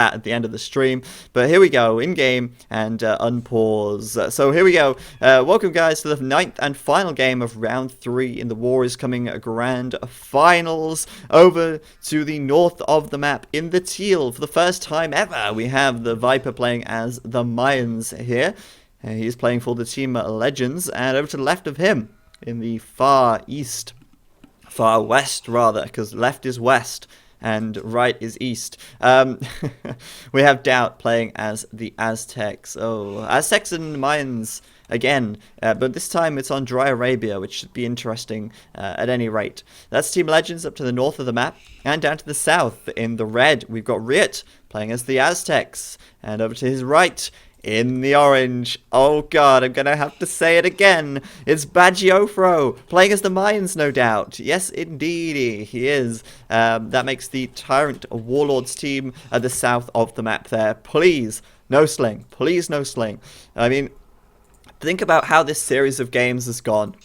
at the end of the stream. But here we go, in game and unpause. So here we go. Welcome guys to the 9th and final game of round 3 in the War is Coming Grand Finals. Over to the north of the map in the teal for the first time ever. We have the Viper playing as the Mayans here. He's playing for the team Legends, and over to the left of him in the far east, far west rather, because left is west and right is east. We have Doubt playing as the Aztecs. Oh, Aztecs and Mayans again, but this time it's on Dry Arabia, which should be interesting at any rate. That's Team Legends up to the north of the map, and down to the south in the red, we've got Riot playing as the Aztecs, and over to his right, in the orange, oh god, I'm gonna have to say it again, it's Bagiofro, playing as the Mayans, no doubt. Yes, indeed, he is. That makes the Tyrant Warlords team at the south of the map there. Please, no sling. Please, no sling. I mean, think about how this series of games has gone.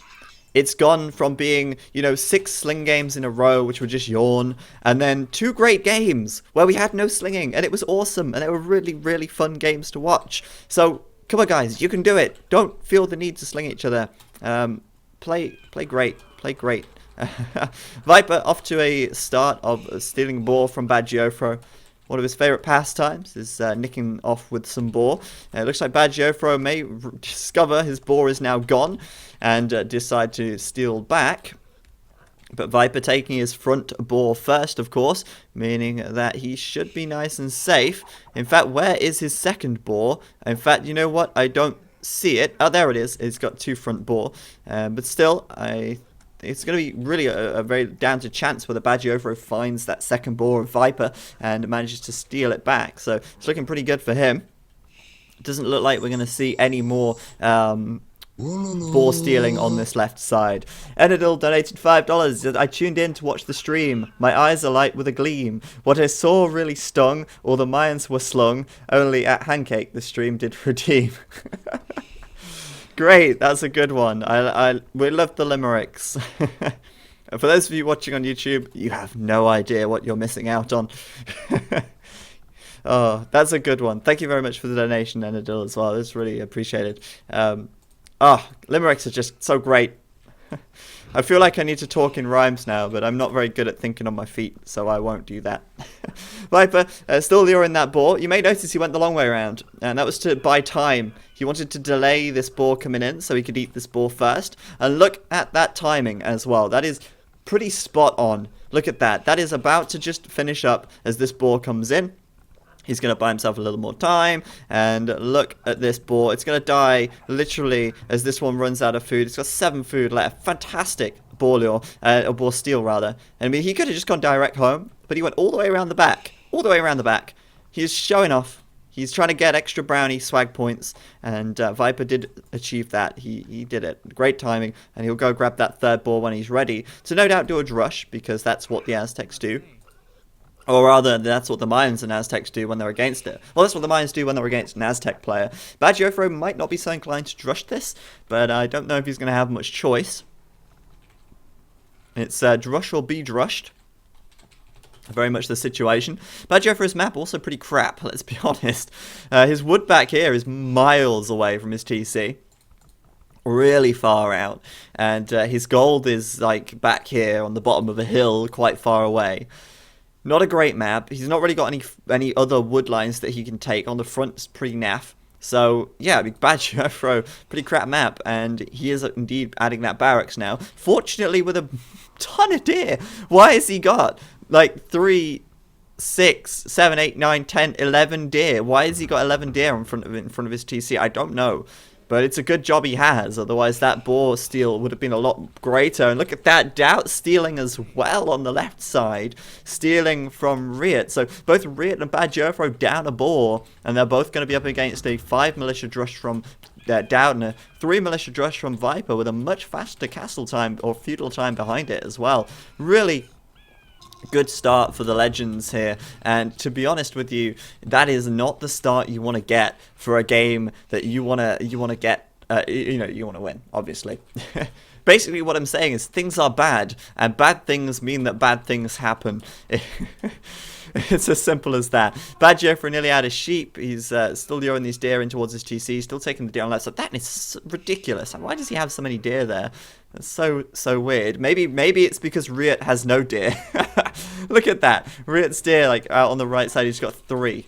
It's gone from being, 6 sling games in a row, which were just yawn, and then 2 great games where we had no slinging, and it was awesome, and they were really, really fun games to watch. So, come on guys, you can do it. Don't feel the need to sling each other. Play great. Play great. Viper off to a start of stealing ball from Bagiofro. One of his favourite pastimes is nicking off with some boar. It looks like Bagiofro may discover his boar is now gone and decide to steal back. But Viper taking his front boar first, of course, meaning that he should be nice and safe. In fact, where is his second boar? In fact, you know what? I don't see it. Oh, there it is. It's got 2 front boar. But still, it's going to be really a very down to chance whether Bagiofro finds that second boar of Viper and manages to steal it back. So it's looking pretty good for him. It doesn't look like we're going to see any more boar stealing on this left side. Enadil donated $5. I tuned in to watch the stream. My eyes are light with a gleam. What I saw really stung. All the Mayans were slung. Only at Handcake the stream did redeem. Great, that's a good one. We love the limericks. For those of you watching on YouTube, you have no idea what you're missing out on. Oh, that's a good one. Thank you very much for the donation, Enadil, as well. It's really appreciated. Limericks are just so great. I feel like I need to talk in rhymes now, but I'm not very good at thinking on my feet, so I won't do that. Viper, still luring that boar. You may notice he went the long way around, and that was to buy time. He wanted to delay this boar coming in so he could eat this boar first. And look at that timing as well. That is pretty spot on. Look at that. That is about to just finish up as this boar comes in. He's going to buy himself a little more time, and look at this boar. It's going to die, literally, as this one runs out of food. It's got 7 food left. Fantastic boar lure, or boar steal, rather. I mean, he could have just gone direct home, but he went all the way around the back. All the way around the back. He's showing off. He's trying to get extra brownie swag points, and Viper did achieve that. He did it. Great timing, and he'll go grab that third boar when he's ready. So no doubt do a drush, because that's what the Aztecs do. Or rather, that's what the Mayans and Aztecs do when they're against it. Well, that's what the Mayans do when they're against an Aztec player. Bagiofro might not be so inclined to drush this, but I don't know if he's going to have much choice. It's drush or be drushed. Very much the situation. Bagiofro's map also pretty crap, let's be honest. His wood back here is miles away from his TC. Really far out. And his gold is like back here on the bottom of a hill, quite far away. Not a great map. He's not really got any other wood lines that he can take. On the front, it's pretty naff. So, yeah, Bagiofro, pretty crap map. And he is indeed adding that barracks now. Fortunately, with a ton of deer. Why has he got, like, 3, 6, 7, 8, 9, 10, 11 deer? Why has he got 11 deer in front of his TC? I don't know. But it's a good job he has, otherwise that boar steal would have been a lot greater. And look at that, Doubt stealing as well on the left side, stealing from Riot. So both Riot and Bagiofro down a boar, and they're both going to be up against a 5 militia drush from Doubt and a 3 militia drush from Viper with a much faster castle time or feudal time behind it as well. Really good start for the Legends here, and to be honest with you, that is not the start you want to get for a game that you want to get. You want to win, obviously. Basically, what I'm saying is things are bad, and bad things mean that bad things happen. It's as simple as that. Bad Joffrey nearly out of sheep. He's still luring these deer in towards his TC. Still taking the deer on left. So that is ridiculous. Why does he have so many deer there? That's so weird. Maybe it's because Riot has no deer. Look at that. Riot's deer, like out on the right side, he's got three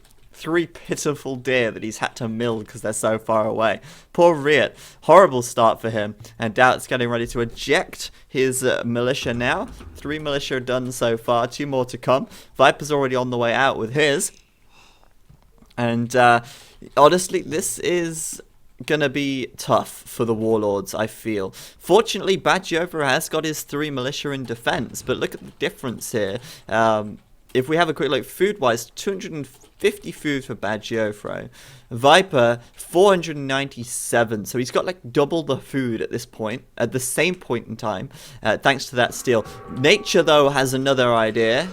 pitiful deer that he's had to mill because they're so far away. Poor Riot. Horrible start for him. And Doubt's getting ready to eject his militia now. 3 militia done so far. 2 more to come. Viper's already on the way out with his. And honestly, this is gonna be tough for the Warlords, I feel. Fortunately, Badgeover has got his 3 militia in defense, but look at the difference here. If we have a quick look, food-wise, 250 food for Badgeover. Viper, 497. So he's got like double the food at this point, at the same point in time, thanks to that steal. Nature, though, has another idea.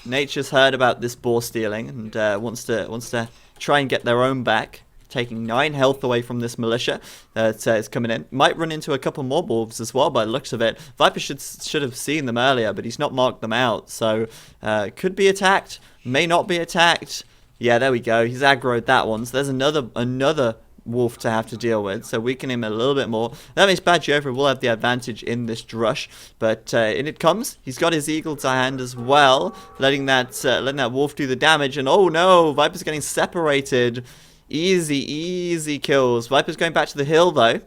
Nature's heard about this boar stealing and wants to try and get their own back. Taking 9 health away from this militia that is coming in. Might run into a couple more wolves as well by the looks of it. Viper should have seen them earlier, but he's not marked them out. So could be attacked, may not be attacked. Yeah, there we go. He's aggroed that one. So there's another wolf to have to deal with. So weaken him a little bit more. That means Badgeover will have the advantage in this drush. But in it comes. He's got his eagle to hand as well, letting that wolf do the damage. And oh no, Viper's getting separated. Easy kills. Viper's going back to the hill, though.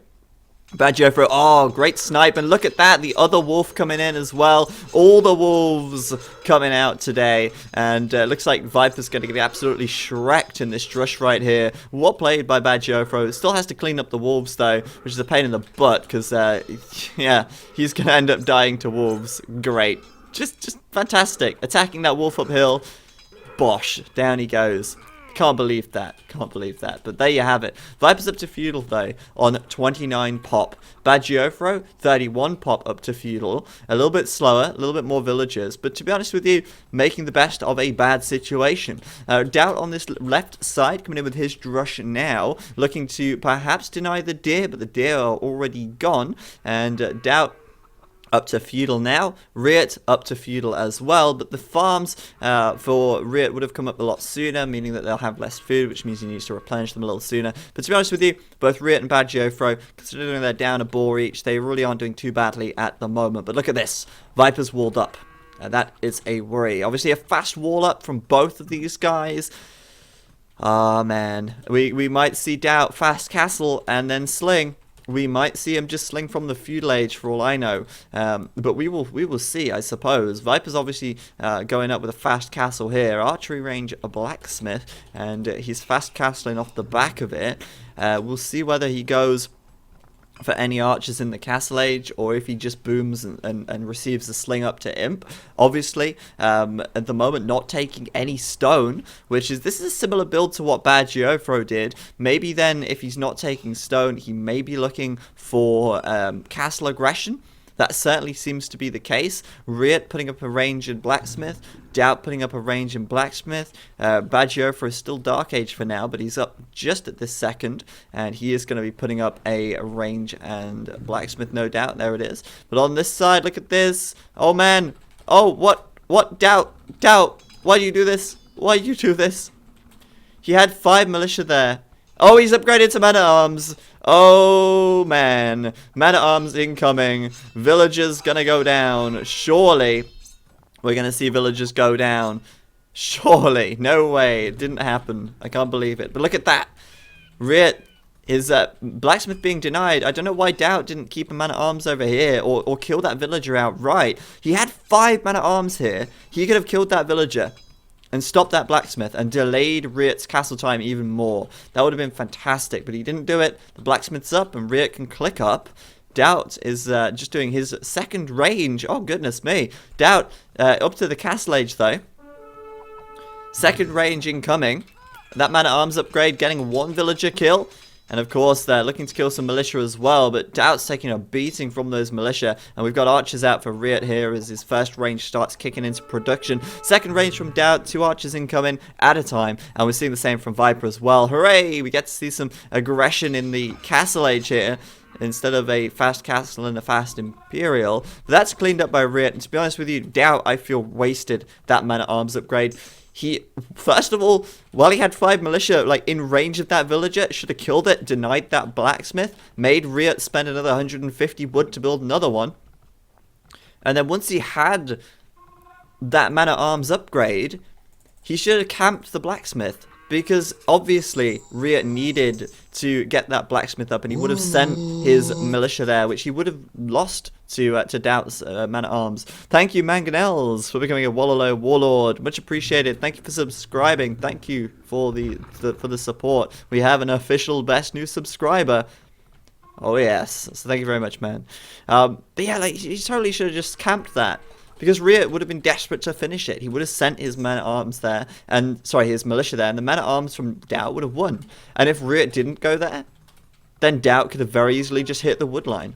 Badgeover, oh, great snipe. And look at that, the other wolf coming in as well. All the wolves coming out today. And looks like Viper's going to get absolutely shreked in this drush right here. Well played by Badgeover. Still has to clean up the wolves, though, which is a pain in the butt. Because, yeah, he's going to end up dying to wolves. Great. Just fantastic. Attacking that wolf uphill. Bosh. Down he goes. Can't believe that. But there you have it. Viper's up to feudal, though, on 29 pop. Badgeover, 31 pop up to feudal. A little bit slower, a little bit more villagers. But to be honest with you, making the best of a bad situation. Doubt on this left side, coming in with his drush now. Looking to perhaps deny the deer, but the deer are already gone. And Doubt up to feudal now. Riot up to feudal as well, but the farms for Riot would have come up a lot sooner, meaning that they'll have less food, which means he needs to replenish them a little sooner. But to be honest with you, both Riot and Badgeover, considering they're down a boar each, they really aren't doing too badly at the moment. But look at this. Viper's walled up. That is a worry. Obviously a fast wall up from both of these guys. Ah, man. We might see Doubt fast castle and then sling. We might see him just sling from the feudal age for all I know. But we will see, I suppose. Viper's obviously going up with a fast castle here. Archery range, a blacksmith. And he's fast castling off the back of it. We'll see whether he goes for any archers in the castle age, or if he just booms and receives the sling up to imp. Obviously, at the moment, not taking any stone, this is a similar build to what Badgeover did. Maybe then, if he's not taking stone, he may be looking for castle aggression. That certainly seems to be the case. Riot putting up a range in blacksmith. Doubt putting up a range in blacksmith. Badgeover is still Dark Age for now, but he's up just at this second. And he is going to be putting up a range and blacksmith, no doubt. There it is. But on this side, look at this. Oh, man. Oh, what? Doubt. Why do you do this? Why do you do this? He had 5 militia there. Oh, he's upgraded to man-at-arms. Oh, man. Man-at-arms incoming. Villagers gonna go down. Surely we're gonna see villagers go down. Surely. No way. It didn't happen. I can't believe it. But look at that. Riot is blacksmith being denied. I don't know why Doubt didn't keep a man-at-arms over here or kill that villager outright. He had 5 man-at-arms here. He could have killed that villager and stopped that blacksmith and delayed Riot's castle time even more. That would have been fantastic, but he didn't do it. The blacksmith's up and Riot can click up. Doubt is just doing his second range. Oh, goodness me. Doubt up to the castle age, though. Second range incoming. That man-at-arms upgrade getting 1 villager kill. And of course, they're looking to kill some militia as well, but Doubt's taking a beating from those militia. And we've got archers out for Riot here as his first range starts kicking into production. Second range from Doubt, 2 archers incoming at a time. And we're seeing the same from Viper as well. Hooray! We get to see some aggression in the castle age here, instead of a fast castle and a fast imperial. But that's cleaned up by Riot. And to be honest with you, Doubt, I feel wasted that man-at-arms upgrade. First of all, while he had 5 militia, like, in range of that villager, should have killed it, denied that blacksmith, made Riot spend another 150 wood to build another one. And then once he had that man-at-arms upgrade, he should have camped the blacksmith. Because obviously Riot needed to get that blacksmith up, and he would have sent his militia there, which he would have lost to Doubt's man-at-arms. Thank you, Manganels, for becoming a Warlord. Much appreciated. Thank you for subscribing. Thank you for the support. We have an official best new subscriber. Oh yes, so thank you very much, man. But yeah, like, he totally should have just camped that. Because Riot would have been desperate to finish it. He would have sent his man-at-arms there, and sorry, his militia there, and the man-at-arms from Doubt would have won. And if Riot didn't go there, then Doubt could have very easily just hit the wood line.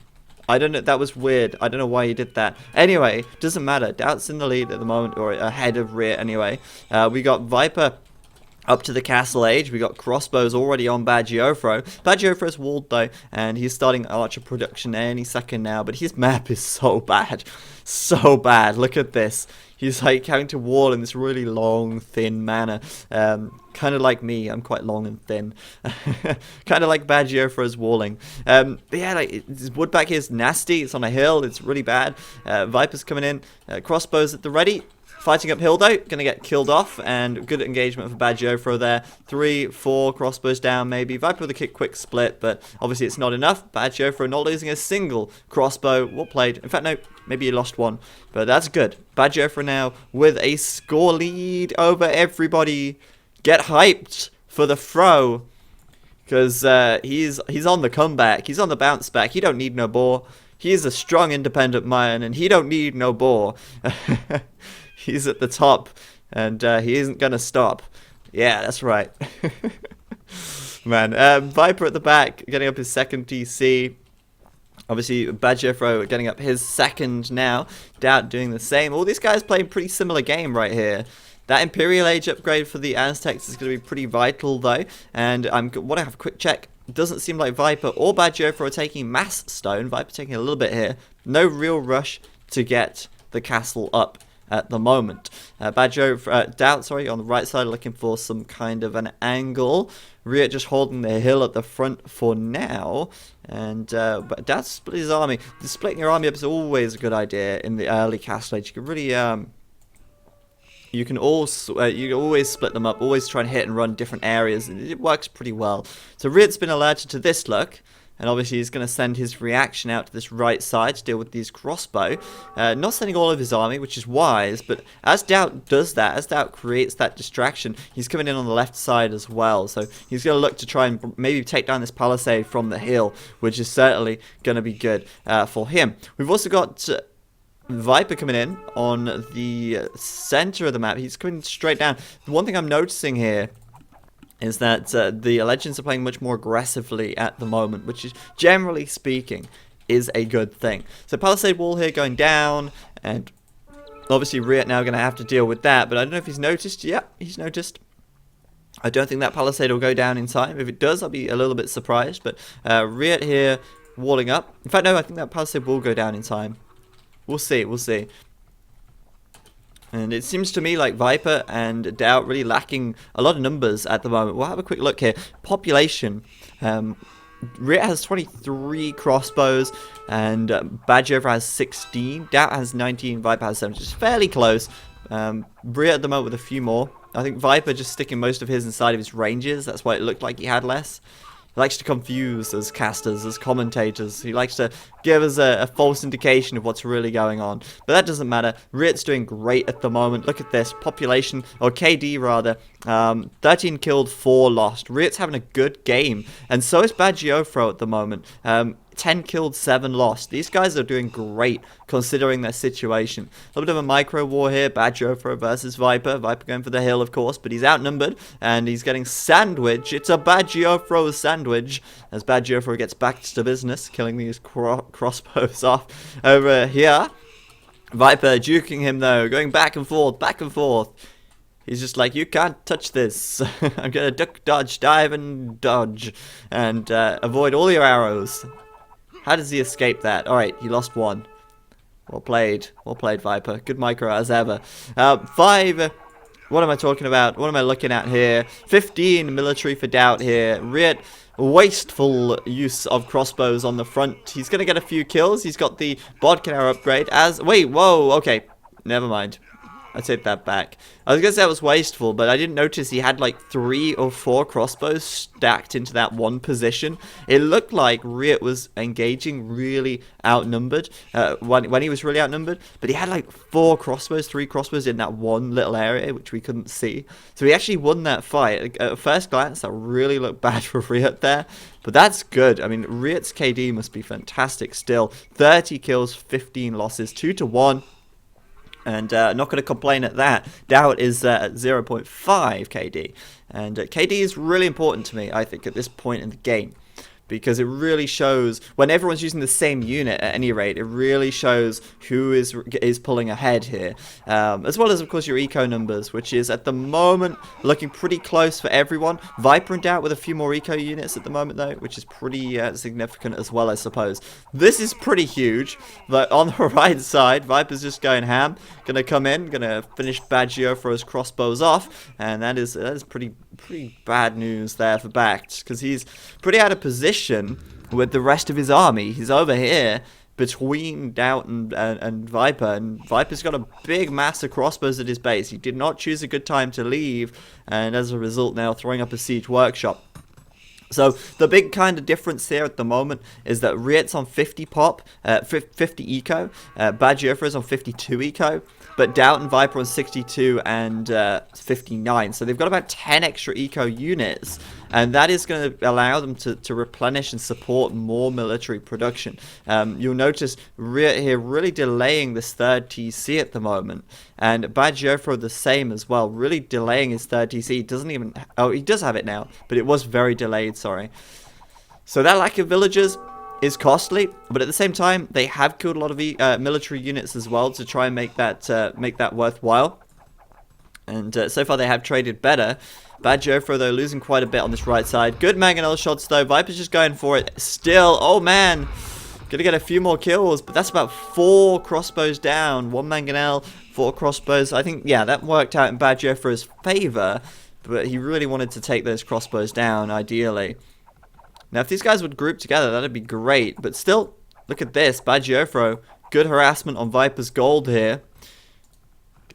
I don't know, that was weird. I don't know why he did that. Anyway, doesn't matter. Doubt's in the lead at the moment, or ahead of Riot anyway. We got Viper up to the castle age. We got crossbows already on Badgiofro. Badgiofro's walled though, and he's starting archer production any second now, but his map is so bad. So bad. Look at this. He's like having to wall in this really long, thin manner. Kind of like me. I'm quite long and thin. Kind of like Badgiofro's walling. But yeah, like, his wood back here is nasty. It's on a hill. It's really bad. Viper's coming in. Crossbows at the ready. Fighting uphill though, gonna get killed off, and good engagement for Badgiofro there. 3, 4 crossbows down maybe. Viper with a quick split, but obviously it's not enough. Badgiofro not losing a single crossbow. Well played. In fact, no, maybe he lost one, but that's good. Badgiofro now with a score lead over everybody. Get hyped for the throw, because he's on the comeback. He's on the bounce back. He don't need no boar. He's a strong independent man, and he don't need no boar. He's at the top, and he isn't going to stop. Yeah, that's right. Man, Viper at the back, getting up his second TC. Obviously, Badgiofro getting up his second now. Doubt doing the same. All these guys playing pretty similar game right here. That Imperial Age upgrade for the Aztecs is going to be pretty vital, though. And I want to have a quick check. It doesn't seem like Viper or Badgiofro are taking mass stone. Viper taking a little bit here. No real rush to get the castle up at the moment. Doubt, sorry, on the right side, looking for some kind of an angle. Riot just holding the hill at the front for now. And but Doubt split his army. Splitting your army up is always a good idea in the early castle age. You can really you can always split them up, always try and hit and run different areas. It works pretty well. So Riot's been alerted to this look. And obviously he's going to send his reaction out to this right side to deal with these crossbow. Not sending all of his army, which is wise, but as Doubt does that, as Doubt creates that distraction, he's coming in on the left side as well. So he's going to look to try and maybe take down this palisade from the hill, which is certainly going to be good for him. We've also got Viper coming in on the center of the map. He's coming straight down. The one thing I'm noticing here is that the Legends are playing much more aggressively at the moment, which is, generally speaking, is a good thing. So Palisade Wall here going down, and obviously Riot now going to have to deal with that, but I don't know if he's noticed. Yeah, he's noticed. I don't think that Palisade will go down in time. If it does, I'll be a little bit surprised, but Riot here walling up. In fact, no, I think that Palisade will go down in time. We'll see, we'll see. And it seems to me like Viper and Doubt really lacking a lot of numbers at the moment. We'll have a quick look here. Population. Riot has 23 crossbows, and Badgiofro has 16. Doubt has 19. Viper has 7. Just fairly close. Riot at the moment with a few more. I think Viper just sticking most of his inside of his ranges. That's why it looked like he had less. He likes to confuse as casters, as commentators. He likes to give us a false indication of what's really going on. But that doesn't matter. Riot's doing great at the moment. Look at this. Population, or KD rather. 13 killed, 4 lost. Riot's having a good game. And so is Badgiofro at the moment. 10 killed, 7 lost. These guys are doing great considering their situation. A little bit of a micro war here. Badgiofro versus Viper. Viper going for the hill, of course, but he's outnumbered and he's getting sandwich. It's a Badgiofro sandwich as Badgiofro gets back to business, killing these crossbows off over here. Viper juking him though, going back and forth, back and forth. He's just like, you can't touch this. I'm going to duck, dodge, dive, and dodge. And avoid all your arrows. How does he escape that? Alright, he lost 1. Well played, Viper. Good micro as ever. 5 What am I talking about? What am I looking at here? 15 military for Doubt here. Riot, wasteful use of crossbows on the front. He's going to get a few kills. He's got the bodkin arrow upgrade as... Wait, whoa, okay. Never mind. I take that back. I was going to say that was wasteful, but I didn't notice he had like 3 or 4 crossbows stacked into that one position. It looked like Riot was engaging really outnumbered, when he was really outnumbered, but he had like 4 crossbows, 3 crossbows in that one little area, which we couldn't see. So he actually won that fight. At first glance, that really looked bad for Riot there, but that's good. I mean, Riot's KD must be fantastic still. 30 kills, 15 losses, 2-1. And not going to complain at that. Doubt is at 0.5 KD. And KD is really important to me, I think, at this point in the game. Because it really shows, when everyone's using the same unit at any rate, it really shows who is pulling ahead here. As well as, of course, your eco numbers, which is at the moment looking pretty close for everyone. Viper and Doubt with a few more eco units at the moment, though, which is pretty significant as well, I suppose. This is pretty huge, but on the right side, Viper's just going ham. Going to come in, going to finish Baggio for his crossbows off, and that is pretty bad news there for Bact, because he's pretty out of position with the rest of his army. He's over here between Doubt and Viper, and Viper's got a big mass of crossbows at his base. He did not choose a good time to leave, and as a result now throwing up a siege workshop. So the big kind of difference here at the moment is that Riot's on 50 pop, 50 eco, Baggio is on 52 eco, but Doubt and Viper on 62 and 59. So they've got about 10 extra eco units, and that is going to allow them to replenish and support more military production. You'll notice Riot here really delaying this third TC at the moment, and Baggio the same as well, really delaying his third TC. He doesn't even... Oh, he does have it now, but it was very delayed, sorry. So that lack of villagers is costly, but at the same time, they have killed a lot of military units as well to try and make that worthwhile. And so far they have traded better. Baggio though losing quite a bit on this right side. Good mangonel shots though. Viper's just going for it still. Oh man, gonna get a few more kills, but that's about 4 crossbows down. 1 mangonel, 4 crossbows. I think, yeah, that worked out in Baggio's favor, but he really wanted to take those crossbows down ideally. Now, if these guys would group together, that'd be great. But still, look at this. Baggio, good harassment on Viper's gold here.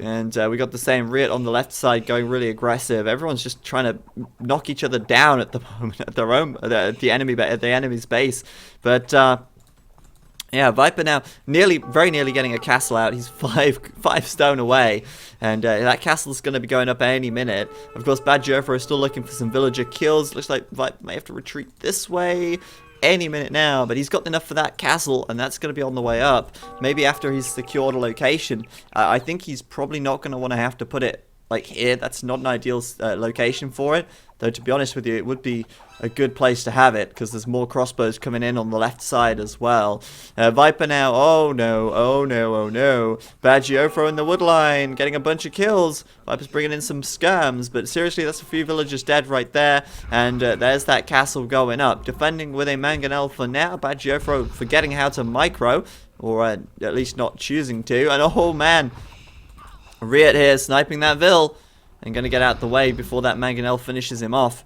And we got the same Riot on the left side going really aggressive. Everyone's just trying to knock each other down at the moment at the enemy's base. But yeah, Viper now very nearly getting a castle out. He's five stone away, and that castle's going to be going up any minute. Of course, Baggio is still looking for some villager kills. Looks like Viper may have to retreat this way any minute now, but he's got enough for that castle, and that's going to be on the way up. Maybe after he's secured a location. I think he's probably not going to want to have to put it like here. That's not an ideal location for it, though, to be honest with you, it would be a good place to have it, because there's more crossbows coming in on the left side as well. Viper now, oh no, oh no, oh no. Baggio in the wood line, getting a bunch of kills. Viper's bringing in some skirms, but seriously, that's a few villagers dead right there, and there's that castle going up. Defending with a mangonel for now. Baggio forgetting how to micro, or at least not choosing to, and oh man, Riot here sniping that Vil and going to get out the way before that mangonel finishes him off.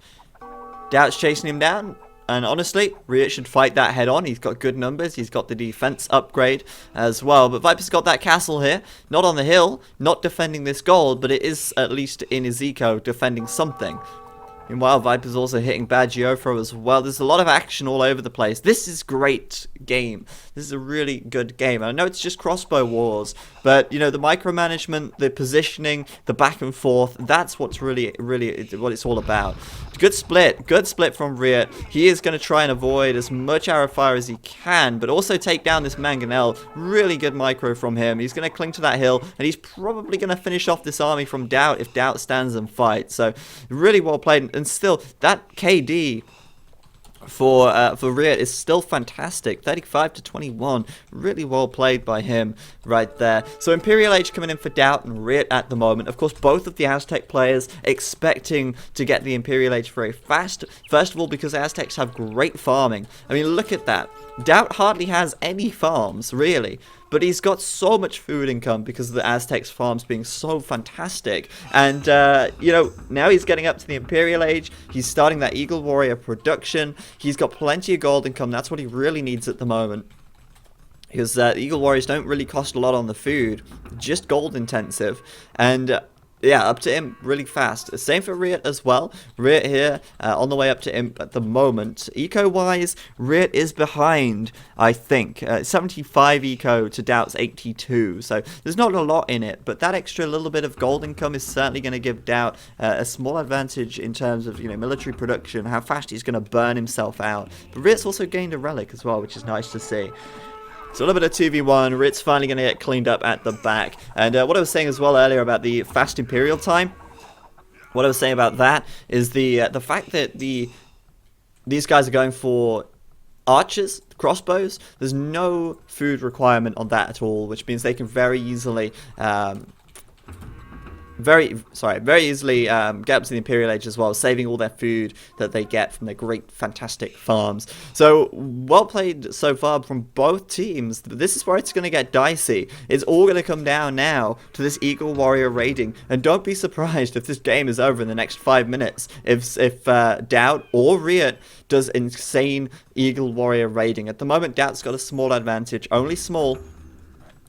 Doubt's chasing him down, and honestly, Riot should fight that head on. He's got good numbers, he's got the defense upgrade as well, but Viper's got that castle here, not on the hill, not defending this gold, but it is at least in his eco defending something. Meanwhile, Viper's also hitting Baggio as well. There's a lot of action all over the place. This is great game. This is a really good game. I know it's just crossbow wars, but, you know, the micromanagement, the positioning, the back and forth, that's what's really what it's all about. Good split from Riot. He is going to try and avoid as much arrow fire as he can, but also take down this mangonel. Really good micro from him. He's going to cling to that hill, and he's probably going to finish off this army from Doubt if Doubt stands and fights. So, really well played. And still, that KD for Riot is still fantastic. 35-21. Really well played by him right there. So Imperial Age coming in for Doubt and Riot at the moment. Of course, both of the Aztec players expecting to get the Imperial Age very fast. First of all, because Aztecs have great farming. I mean, look at that. Doubt hardly has any farms, really. but he's got so much food income because of the Aztecs farms being so fantastic. And, you know, now he's getting up to the Imperial Age. He's starting that Eagle Warrior production. He's got plenty of gold income. That's what he really needs at the moment. Because Eagle Warriors don't really cost a lot on the food, just gold intensive. And yeah, up to Imp really fast. Same for Riot as well. Riot here on the way up to Imp at the moment. Eco-wise, Riot is behind, I think. 75 eco to Doubt's 82. So there's not a lot in it, but that extra little bit of gold income is certainly going to give Doubt a small advantage in terms of, you know, military production, how fast he's going to burn himself out. But Riot's also gained a relic as well, which is nice to see. So a little bit of 2v1, Rit's finally going to get cleaned up at the back. And what I was saying as well earlier about the fast Imperial time, what I was saying about that is the fact that these guys are going for archers, crossbows. There's no food requirement on that at all, which means they can very easily very easily get up to the Imperial Age as well, saving all their food that they get from their great, fantastic farms. So, well played so far from both teams. This is where it's going to get dicey. It's all going to come down now to this Eagle Warrior raiding. And don't be surprised if this game is over in the next 5 minutes. If Doubt or Riot does insane Eagle Warrior raiding. At the moment, Doubt's got a small advantage, only small.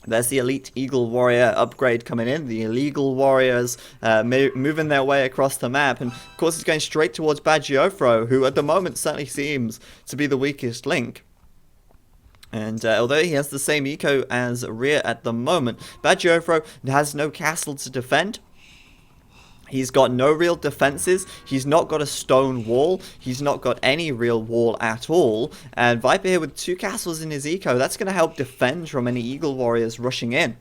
There's the Elite Eagle Warrior upgrade coming in. The Illegal Warriors moving their way across the map. And, of course, it's going straight towards Bagiofro, who at the moment certainly seems to be the weakest link. And although he has the same eco as Riot at the moment, Bagiofro has no castle to defend. He's got no real defenses. He's not got a stone wall. He's not got any real wall at all. And Viper here with 2 castles in his eco, that's going to help defend from any Eagle Warriors rushing in.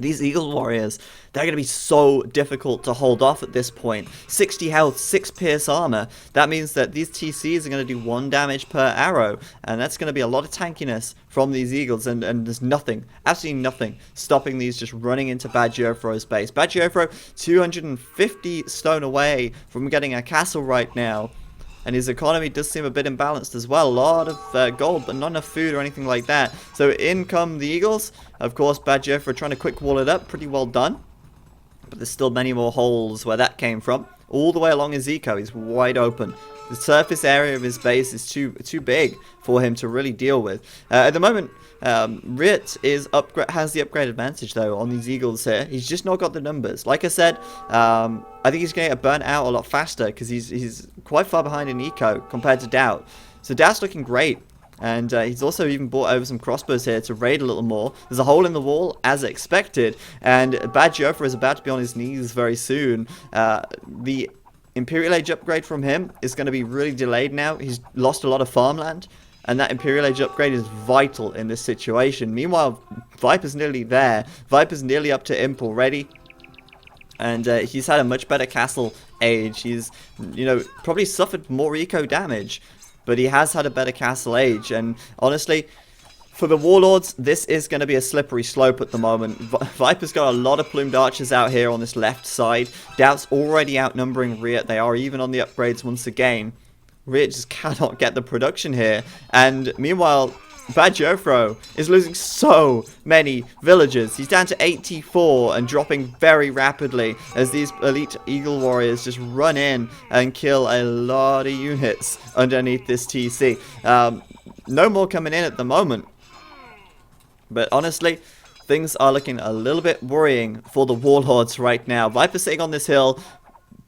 These Eagle Warriors, they're going to be so difficult to hold off at this point. 60 health, 6 pierce armor. That means that these TCs are going to do 1 damage per arrow. And that's going to be a lot of tankiness from these Eagles. And there's nothing, absolutely nothing, stopping these just running into Bagiofro's base. Bagiofro, 250 stone away from getting a castle right now. And his economy does seem a bit imbalanced as well. A lot of gold, but not enough food or anything like that. So in come the Eagles. Of course, Bagiofro trying to quick wall it up. Pretty well done. But there's still many more holes where that came from. All the way along his eco, he's wide open. The surface area of his base is too big for him to really deal with. At the moment, Riot has the upgrade advantage, though, on these Eagles here. He's just not got the numbers. Like I said, I think he's going to get burnt out a lot faster because he's quite far behind in eco compared to Doubt. So Doubt's looking great. And he's also even brought over some crossbows here to raid a little more. There's a hole in the wall, as expected. And Bagiofro is about to be on his knees very soon. The Imperial Age upgrade from him is going to be really delayed now. He's lost a lot of farmland. And that Imperial Age upgrade is vital in this situation. Meanwhile, Viper's nearly there. Viper's nearly up to Imp already. And he's had a much better castle age. He's, you know, probably suffered more eco damage. But he has had a better castle age. And honestly, for the Warlords, this is going to be a slippery slope at the moment. Viper's got a lot of plumed archers out here on this left side. Doubt's already outnumbering Riot. They are even on the upgrades once again. Riot just cannot get the production here. And meanwhile, Bagiofro is losing so many villagers. He's down to 84 and dropping very rapidly as these elite Eagle Warriors just run in and kill a lot of units underneath this TC. No more coming in at the moment. But honestly, things are looking a little bit worrying for the Warlords right now. Viper sitting on this hill,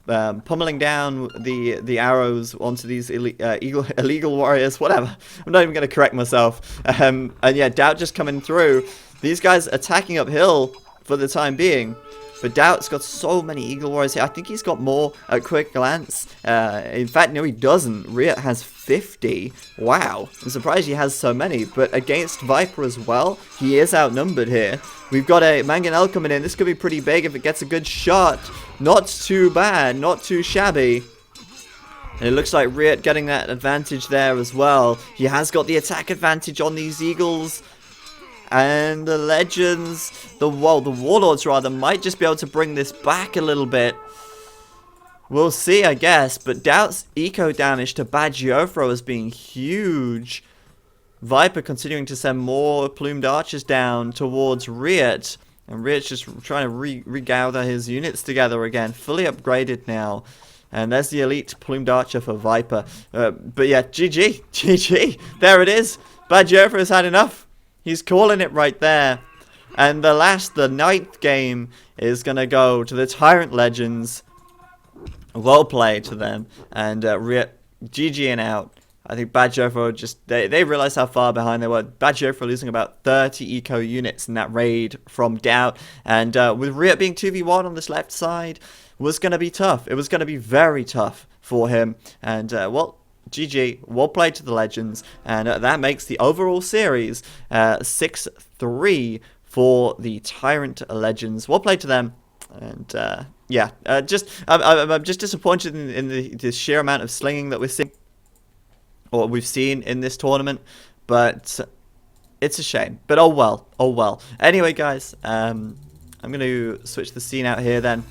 pummeling down the arrows onto these illegal warriors, whatever. I'm not even going to correct myself. And yeah, Doubt just coming through. These guys attacking uphill for the time being. But Doubt's got so many Eagle Warriors here. I think he's got more at quick glance. In fact, no, he doesn't. Riot has 50. Wow. I'm surprised he has so many. But against Viper as well, he is outnumbered here. We've got a Mangonel coming in. This could be pretty big if it gets a good shot. Not too bad. Not too shabby. And it looks like Riot getting that advantage there as well. He has got the attack advantage on these Eagles. And the Legends, the Warlords rather, might just be able to bring this back a little bit. We'll see, I guess. But Doubt's eco damage to Bagiofro as being huge. Viper continuing to send more plumed archers down towards Riot. And Riot's just trying to regather his units together again. Fully upgraded now. And there's the elite plumed archer for Viper. But yeah, GG. GG. There it is. Bajova has had enough. He's calling it right there. And the ninth game is going to go to the Tyrant Legends. Well played to them. And Riot GGing out. I think Bajova just, they realized how far behind they were. Bajova losing about 30 eco units in that raid from Doubt. And with Riot being 2v1 on this left side, was going to be tough. It was going to be very tough for him. And, well, GG, well played to the Legends. And that makes the overall series 6-3 for the Tyrant Legends. Well played to them. And, yeah, I'm just disappointed in the sheer amount of slinging that we're seeing. Or we've seen in this tournament, but it's a shame. But oh well, oh well. Anyway, guys, I'm going to switch the scene out here then.